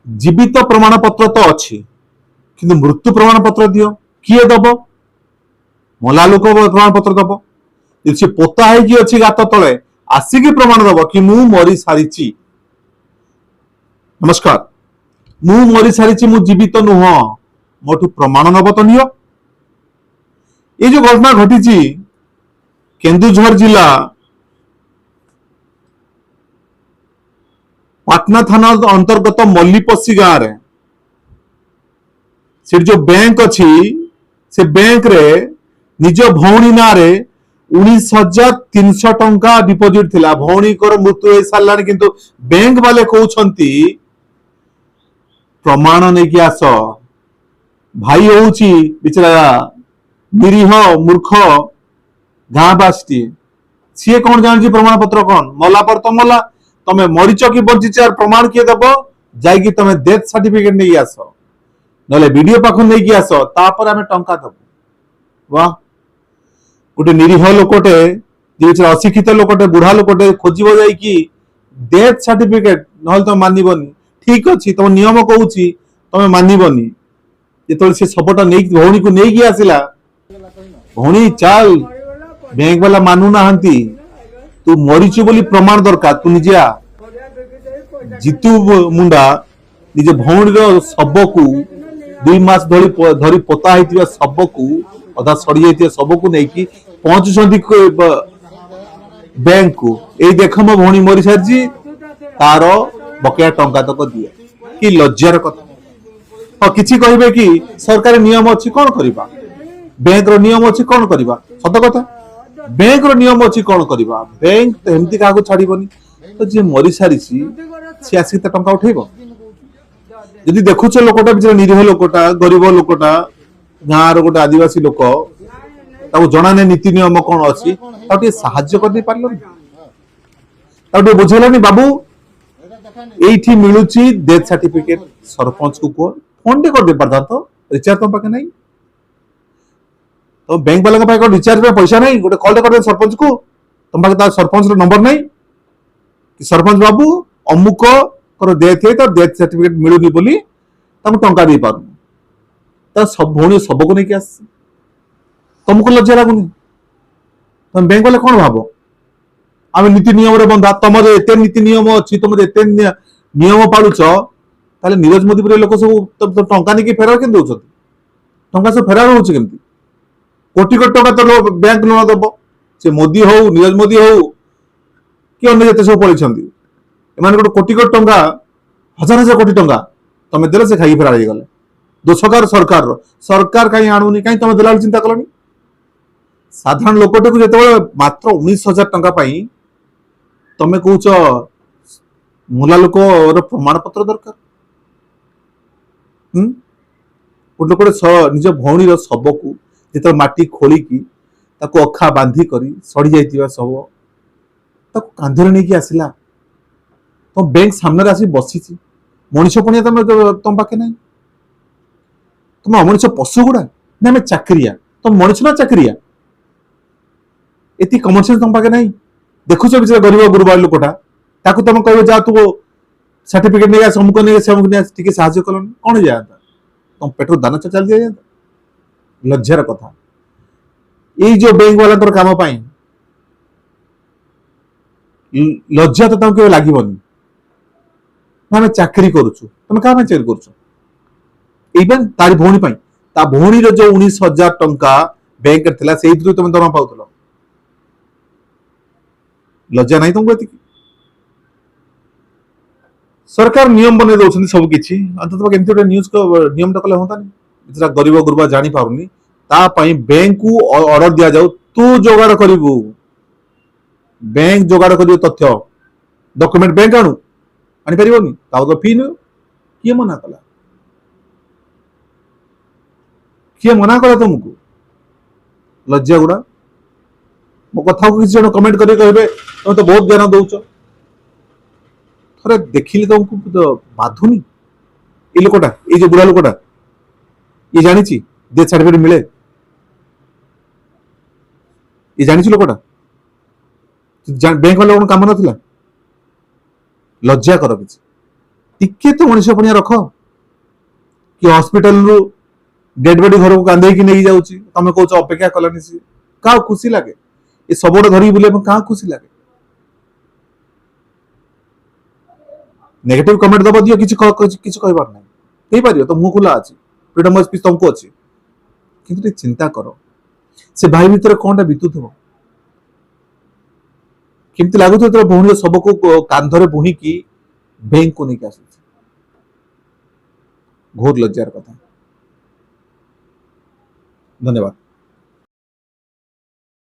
जीवित प्रमाण पत्र तो अच्छी किंतु मृत्यु प्रमाण पत्र दियो किए दब मला लोक प्रमाण पत्र दब सी पोता है अच्छी गात तले आसिकी प्रमाण दब कि मु मरी सारी नमस्कार मु मरी सारी मु जीवित नुह मोठू प्रमाण नब तो नियो ये जो घटना घटी केन्दुझर जिला पाटना थाना अंतर्गत मल्लीपसी गाँव में से जो बैंक अच्छी से बैंक रे निज भौणी ना रे 19,300 टंका डिपोजिट थिला भौणी को मृत्यु हो सारा किंतु बैंक वाले कहउछंती प्रमाण नहीं कि आस भाई होउची बिचरा निरीह मूर्ख गाँवासी सी कौन जानी प्रमाण पत्र कौन मला पर तो मला तमे मरीच कि बंचीच प्रमाण किए दब जाइए तुम डेथ सर्टिफिकेट नहीं आस ना वीडियो पाख नहीं आस तापर आम टंका दब वाह गोटे निरीह लोकटे अशिक्षित लोकटे बुढ़ा लोकटे खोज जाइए डेथ सर्टिफिकेट ना तुम मानबनी ठीक अच्छे तुम नियम कहूँ तुम मानबनी जो से सबटा भौणी को नहीं आसला भौणी चाल बैंक वाला मानु ना तू मरीचु बोली प्रमाण दरकार तू निजे आ जीतू मुंडा निजे भौणी शब को 2 मास धरी पोता होता शब को अधा सड़ी जाइए शब को लेकिन पहुंचुंट बैंक को यही देख मो भौणी मरी सारी तार बकेया टंका तक दिए कि लज्जार कथा हाँ किसी कहे कि सरकारी नियम अच्छी कौन करवा बैंक रो नियम अच्छी कौन करवा सत कथा बैंक रो नियम अच्छी कौन करवा बैंक तो एमती क्या छाड़बनी तो जी मरी सारी सी आसिक टंका उठेब जदि देखुच लोकटा बेचारा निरीह लोकटा गरीब लोकटा गाँव रो गोटे आदिवासी लोक जना नहीं नीति नियम कौन अच्छी साहाଯ୍य कर पारे बुझेलानी बाबू ये मिलूँ डेथ सर्टिफिकेट सरपंच को कह फोन टे कर दे पारता तो रिचार्ज तुम पाखे नहीं तो बैंक वाला रिचार्ज में पैसा नहीं गोटे कॉल कर सरपंच को तुम पाखे सरपंच नंबर नहीं कि सरपंच बाबू अमुक डेथ है तो डेथ सर्टिफिकेट मिलूनी बोली टंका दे पार सब भौणी सब को लेकिन आस तुमको लज्जा लगुनि तुम बैंक वाले कौन भाव आम नीति नियम बंधा तुम एत नीति नियम अच्छी तुम एत नियम पालुच ताले नीरज मोदी पर लोक सब टंका नहीं फेरार के दौरान टंका सब फेरार हो कोटी कोटी टंका तो बैंक लोन दब से मोदी हो नीरज मोदी हो कि अन्य जिते सब पड़े एम गोटे कोटी कोटी टंका हजार हजार कोटी टंका तुम देल से खाई फेरार हो गले दोषकार सरकार सरकार कहीं आणुनी कहीं तुम देला चिंता कलनी साधारण लोकटे को जो मात्र 19,000 टंका तुम कौच मुला लोक प्रमाण पत्र दरकार गोटे लोक निज भौणी शब को जो माटी खोलिकी अखा बांधी कर सड़ी जाइए शव कांधे नहीं आसला तुम बैंक सामने आसी बसी मनीष पुणिया तुम पाखे ना तुम अमनीष पशु गुड़ा ना चाकरिया तुम मनीष ना चाकरिया ये कमन सेंस तुम पाखे ना देखुच बेचारा गरीब गुरुबार लोकटा तुम कह जा तू सर्टिफिकेट नहीं अमुक नहीं साहय कल कौन जाता तुम पेट्रोल दाना चल दिया लज्जार कथा ये जो बैंक वाला काम लज्जा तो तुम लगे आम चाकरी करुचु तुम क्या चाकरी कर तारी भौणी ता भौणी जो 19,000 टंका बैंक से तुम दरमा पाउल लज्जा नहीं तुमको ये सरकार नियम बन दौरान सबकि अंत न्यूज को नियम टा कले होता नहीं गरीब गुरुबा जानी पारुनी बैंक को ऑर्डर दि जाऊ तू जोगाड़ करू बैंक जोगाड़ कर तथ्य डॉक्यूमेंट बैंक आणु आनी पारिबनी तो फी न किए मना कला किए मना कला तुमको लज्जा गुड़ा मो कथा को किसी जन कमेंट करके कहे तुम तो बहुत ज्ञान दौच थे देखिले तुमको तो बाधुनी ये लोकटा ये जो बुढ़ा लोकटा ये जानी डेथ सर्टिफिकेट मिले ये जानी लोकटा बैंक वाला कौन काम ना लज्जा कर किसी टिके तो मनुष्य पणिया रख कि हॉस्पिटल रु डेड बॉडी घर को कांधे की नहीं जाउची तमे कहूछ अपेक्षा कलनी सी का खुशी लागे ये सबोड धरी बुले का खुशी लागे नेगेटिव कमेंट दबा दियो किछि किछि कहबार नै हेई पारियो तो मुंह खुला अछि फ्रीडम ऑफ स्पीच तुमको अछि किंतु टे चिंता करो से भाई भीतर कोनटा बितुथबो केमती लागुथो तो भौणी सबको कांधरे बुही की बैंक को नहीं आसु घोर लज्जार कथा धन्यवाद।